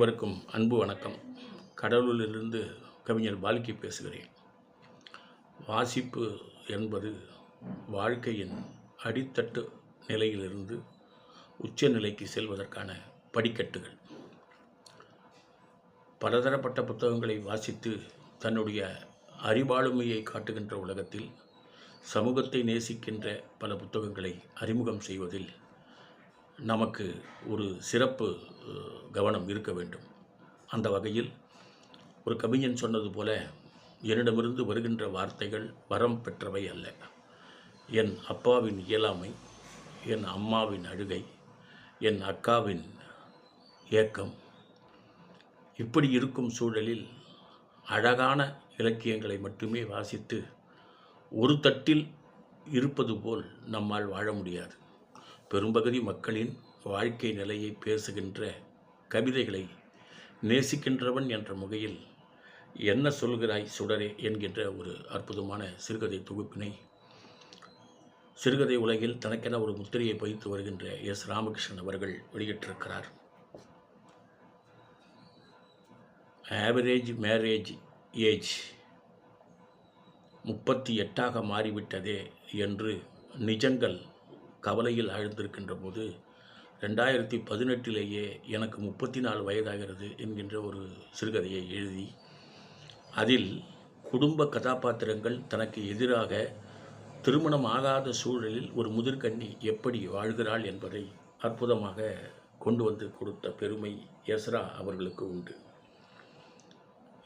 அனைவருக்கும் அன்பு வணக்கம். கடலூரிலிருந்து கவிஞர் பால்கி பேசுகிறேன். வாசிப்பு என்பது வாழ்க்கையின் அடித்தட்டு நிலையிலிருந்து உச்ச நிலைக்கு செல்வதற்கான படிக்கட்டுகள். பலதரப்பட்ட புத்தகங்களை வாசித்து தன்னுடைய அறிவாளுமையை காட்டுகின்ற உலகத்தில் சமூகத்தை நேசிக்கின்ற பல புத்தகங்களை அறிமுகம் செய்வதில் நமக்கு ஒரு சிறப்பு கவனம் இருக்க வேண்டும். அந்த வகையில் ஒரு கவிஞன் சொன்னது போல, என்னிடமிருந்து வருகின்ற வார்த்தைகள் வரம் பெற்றவை அல்ல. என் அப்பாவின் இயலாமை, என் அம்மாவின் அழுகை, என் அக்காவின் ஏக்கம், இப்படி இருக்கும் சூழலில் அழகான இலக்கியங்களை மட்டுமே வாசித்து ஒரு தட்டில் இருப்பது போல் நம்மால் வாழ முடியாது. பெரும்பகுதி மக்களின் வாழ்க்கை நிலையை பேசுகின்ற கவிதைகளை நேசிக்கின்றவன் என்ற முகையில் என்ன சொல்கிறாய் சுடரே என்கின்ற ஒரு அற்புதமான சிறுகதை தொகுப்பினை சிறுகதை உலகில் தனக்கென ஒரு முத்திரையை பதித்து வருகின்ற எஸ். ராமகிருஷ்ணன் அவர்கள் வெளியிட்டிருக்கிறார். ஆவரேஜ் மேரேஜ் ஏஜ் 38 மாறிவிட்டதே என்று நிஜங்கள் கவலையில் ஆழ்ந்திருக்கின்ற போது 2018 எனக்கு 34 வயதாகிறது என்கின்ற ஒரு சிறுகதையை எழுதி அதில் குடும்ப கதாபாத்திரங்கள் தனக்கு எதிராக திருமணம் ஆகாத சூழலில் ஒரு முதிர்கன்னி எப்படி வாழ்கிறாள் என்பதை அற்புதமாக கொண்டு வந்து கொடுத்த பெருமை எஸ்ரா அவர்களுக்கு உண்டு.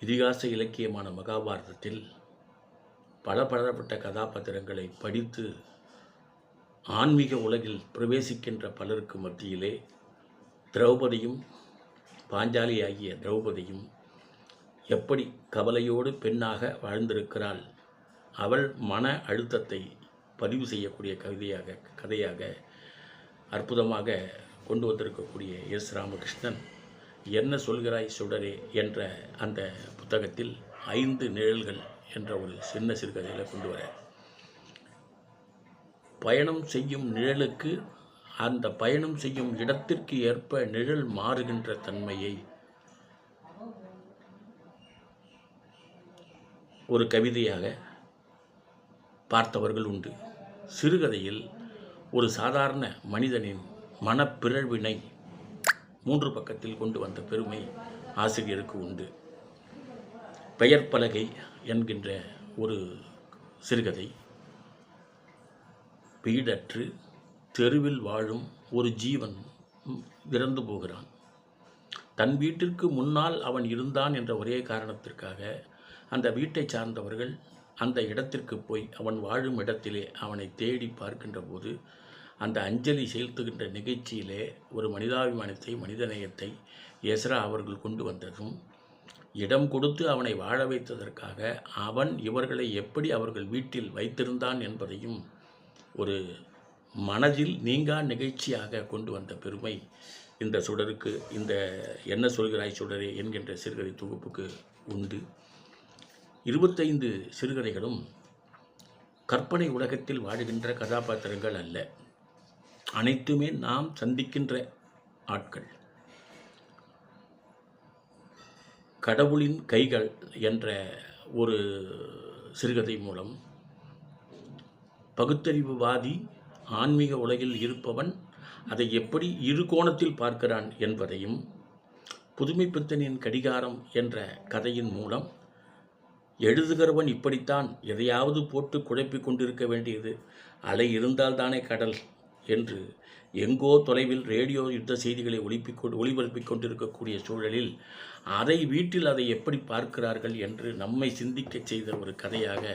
இதிகாச இலக்கியமான மகாபாரதத்தில் பலதரப்பட்ட கதாபாத்திரங்களை படித்து ஆன்மீக உலகில் பிரவேசிக்கின்ற பலருக்கு மத்தியிலே திரௌபதியும் பாஞ்சாலி ஆகிய திரௌபதியும் எப்படி கவலையோடு பெண்ணாக வாழ்ந்திருக்கிறாள், அவள் மன அழுத்தத்தை பதிவு செய்யக்கூடிய கதையாக அற்புதமாக கொண்டு வந்திருக்கக்கூடிய எஸ். ராமகிருஷ்ணன் என்ன சொல்கிறாய் சுடரே என்ற அந்த புத்தகத்தில் 5 நிழல்கள் என்ற ஒரு சின்ன சிறுகதையில் கொண்டு வர, பயணம் செய்யும் நிழலுக்கு அந்த பயணம் செய்யும் இடத்திற்கு ஏற்ப நிழல் மாறுகின்ற தன்மையை ஒரு கவிதையாக பார்த்தவர்கள் உண்டு. சிறுகதையில் ஒரு சாதாரண மனிதனின் மனப்பிறழ்வினை 3 பக்கத்தில் கொண்டு வந்த பெருமை ஆசிரியருக்கு உண்டு. பெயர் பலகை என்கின்ற ஒரு சிறுகதை, வீடற்று தெருவில் வாழும் ஒரு ஜீவன் இறந்து போகிறான். தன் வீட்டிற்கு முன்னால் அவன் இருந்தான் என்ற ஒரே காரணத்திற்காக அந்த வீட்டை சார்ந்தவர்கள் அந்த இடத்திற்கு போய் அவன் வாழும் இடத்திலே அவனை தேடி பார்க்கின்ற போது அந்த அஞ்சலி செலுத்துகின்ற நிகழ்ச்சியிலே ஒரு மனிதாபிமானத்தை, மனிதநேயத்தை எஸ்ரா அவர்கள் கொண்டு வந்ததும், இடம் கொடுத்து அவனை வாழ வைத்ததற்காக அவன் இவர்களை எப்படி அவர்கள் வீட்டில் வைத்திருந்தான் என்பதையும் ஒரு மனதில் நீங்கா நிகழ்ச்சியாக கொண்டு வந்த பெருமை இந்த சுடருக்கு, இந்த என்ன சொல்கிறாய் சுடரே என்கின்ற சிறுகதை தொகுப்புக்கு உண்டு. 25 சிறுகதைகளும் கற்பனை உலகத்தில் வாழுகின்ற கதாபாத்திரங்கள் அல்ல, அனைத்துமே நாம் சந்திக்கின்ற ஆட்கள். கடவுளின் கைகள் என்ற ஒரு சிறுகதை மூலம் பகுத்தறிவுவாதி ஆன்மீக உலகில் இருப்பவன் அதை எப்படி இரு கோணத்தில் பார்க்கிறான் என்பதையும், புதுமை பித்தனின் கடிகாரம் என்ற கதையின் மூலம் எழுதுகிறவன் இப்படித்தான் எதையாவது போட்டு குழப்பிக் கொண்டிருக்க வேண்டியது, அலை இருந்தால்தானே கடல் என்று எங்கோ தொலைவில் ரேடியோ யுத்த செய்திகளை ஒளிபரப்பிக் கொண்டிருக்கக்கூடிய சூழலில் அதை வீட்டில் அதை எப்படி பார்க்கிறார்கள் என்று நம்மை சிந்திக்க செய்த ஒரு கதையாக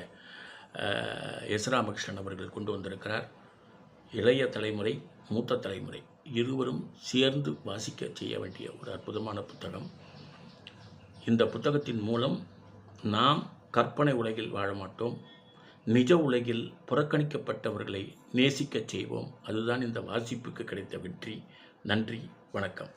எஸ். ராமகிருஷ்ணன் அவர்கள் கொண்டு வந்திருக்கிறார். இளைய தலைமுறை, மூத்த தலைமுறை இருவரும் சேர்ந்து வாசிக்க செய்ய வேண்டிய ஒரு அற்புதமான புத்தகம். இந்த புத்தகத்தின் மூலம் நாம் கற்பனை உலகில் வாழ மாட்டோம், நிஜ உலகில் புறக்கணிக்கப்பட்டவர்களை நேசிக்கச் செய்வோம். அதுதான் இந்த வாசிப்புக்கு கிடைத்த வெற்றி. நன்றி, வணக்கம்.